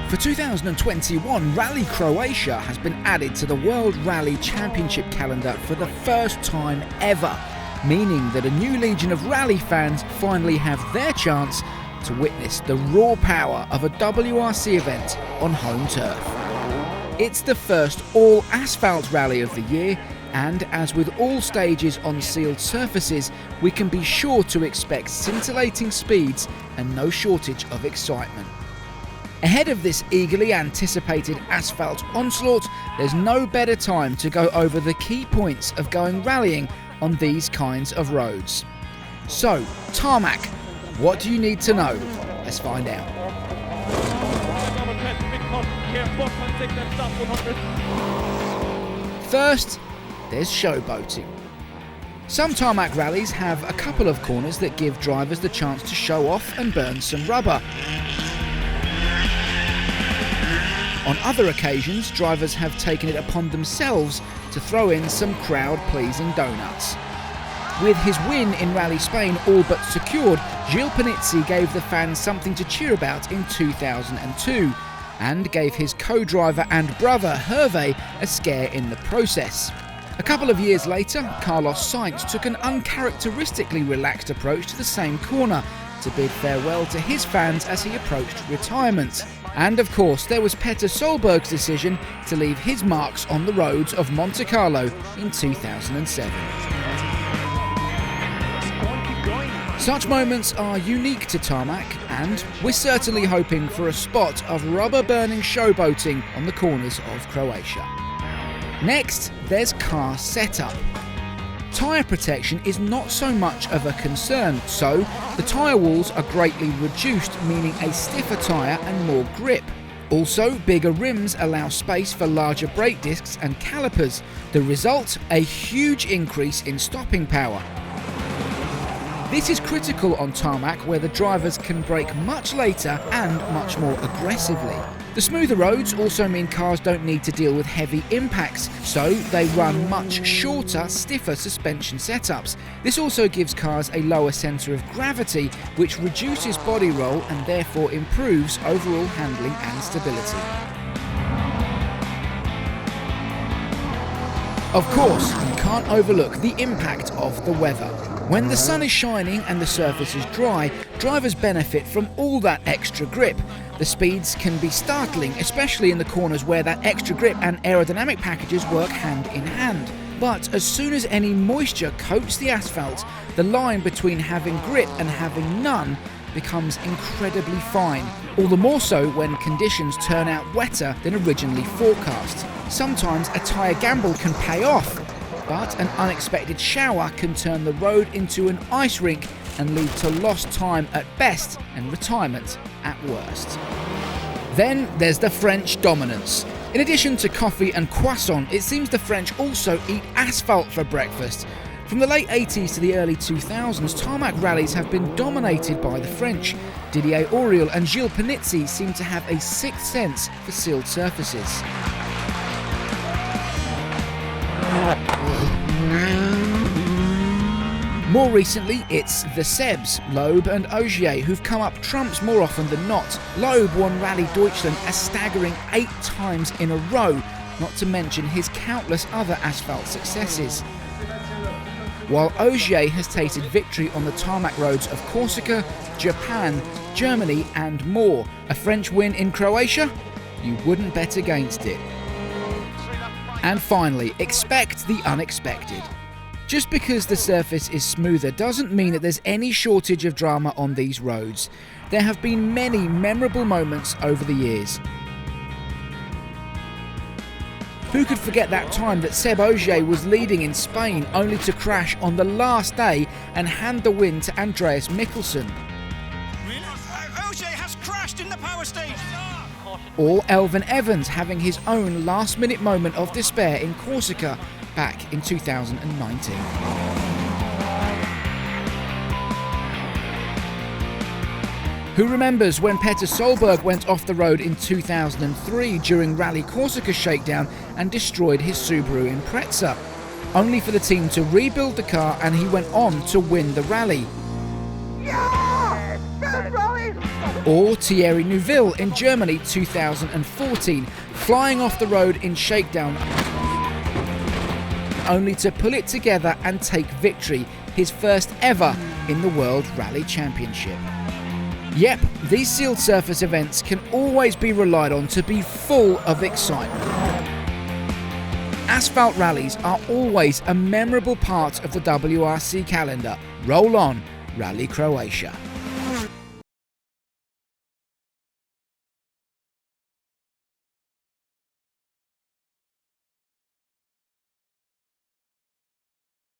For 2021, Rally Croatia has been added to the World Rally Championship calendar for the first time ever, meaning that a new legion of rally fans finally have their chance to witness the raw power of a WRC event on home turf. It's the first all-asphalt rally of the year, and as with all stages on sealed surfaces, we can be sure to expect scintillating speeds and no shortage of excitement. Ahead of this eagerly anticipated asphalt onslaught, there's no better time to go over the key points of going rallying on these kinds of roads. So, tarmac, what do you need to know? Let's find out. First, there's showboating. Some tarmac rallies have a couple of corners that give drivers the chance to show off and burn some rubber. On other occasions, drivers have taken it upon themselves to throw in some crowd-pleasing donuts. With his win in Rally Spain all but secured, Gilles Panizzi gave the fans something to cheer about in 2002 and gave his co-driver and brother Hervé a scare in the process. A couple of years later, Carlos Sainz took an uncharacteristically relaxed approach to the same corner to bid farewell to his fans as he approached retirement. And of course, there was Petter Solberg's decision to leave his marks on the roads of Monte Carlo in 2007. Such moments are unique to tarmac, and we're certainly hoping for a spot of rubber-burning showboating on the corners of Croatia. Next, there's car setup. Tyre protection is not so much of a concern, so the tyre walls are greatly reduced, meaning a stiffer tyre and more grip. Also, bigger rims allow space for larger brake discs and calipers. The result, a huge increase in stopping power. This is critical on tarmac, where the drivers can brake much later and much more aggressively. The smoother roads also mean cars don't need to deal with heavy impacts, so they run much shorter, stiffer suspension setups. This also gives cars a lower centre of gravity, which reduces body roll and therefore improves overall handling and stability. Of course, you can't overlook the impact of the weather. When the sun is shining and the surface is dry, drivers benefit from all that extra grip. The speeds can be startling, especially in the corners where that extra grip and aerodynamic packages work hand in hand. But as soon as any moisture coats the asphalt, the line between having grip and having none becomes incredibly fine, all the more so when conditions turn out wetter than originally forecast. Sometimes a tyre gamble can pay off, but an unexpected shower can turn the road into an ice rink and lead to lost time at best and retirement at worst. Then there's the French dominance. In addition to coffee and croissant, it seems the French also eat asphalt for breakfast. From the late 80s to the early 2000s, tarmac rallies have been dominated by the French. Didier Auriol and Gilles Panizzi seem to have a sixth sense for sealed surfaces. More recently, it's the Sebs, Loeb and Ogier, who've come up trumps more often than not. Loeb won Rally Deutschland a staggering 8 times in a row, not to mention his countless other asphalt successes. While Ogier has tasted victory on the tarmac roads of Corsica, Japan, Germany and more. A French win in Croatia? You wouldn't bet against it. And finally, expect the unexpected. Just because the surface is smoother doesn't mean that there's any shortage of drama on these roads. There have been many memorable moments over the years. Who could forget that time that Seb Ogier was leading in Spain only to crash on the last day and hand the win to Andreas Mikkelsen? Ogier has crashed in the power stage! Or Elfyn Evans having his own last-minute moment of despair in Corsica back in 2019. Who remembers when Petter Solberg went off the road in 2003 during Rally Corsica shakedown and destroyed his Subaru Impreza, only for the team to rebuild the car and he went on to win the rally. Yeah! Good rally! Or Thierry Neuville in Germany 2014, flying off the road in shakedown, only to pull it together and take victory, his first ever in the World Rally Championship. Yep, these sealed surface events can always be relied on to be full of excitement. Asphalt rallies are always a memorable part of the WRC calendar. Roll on, Rally Croatia.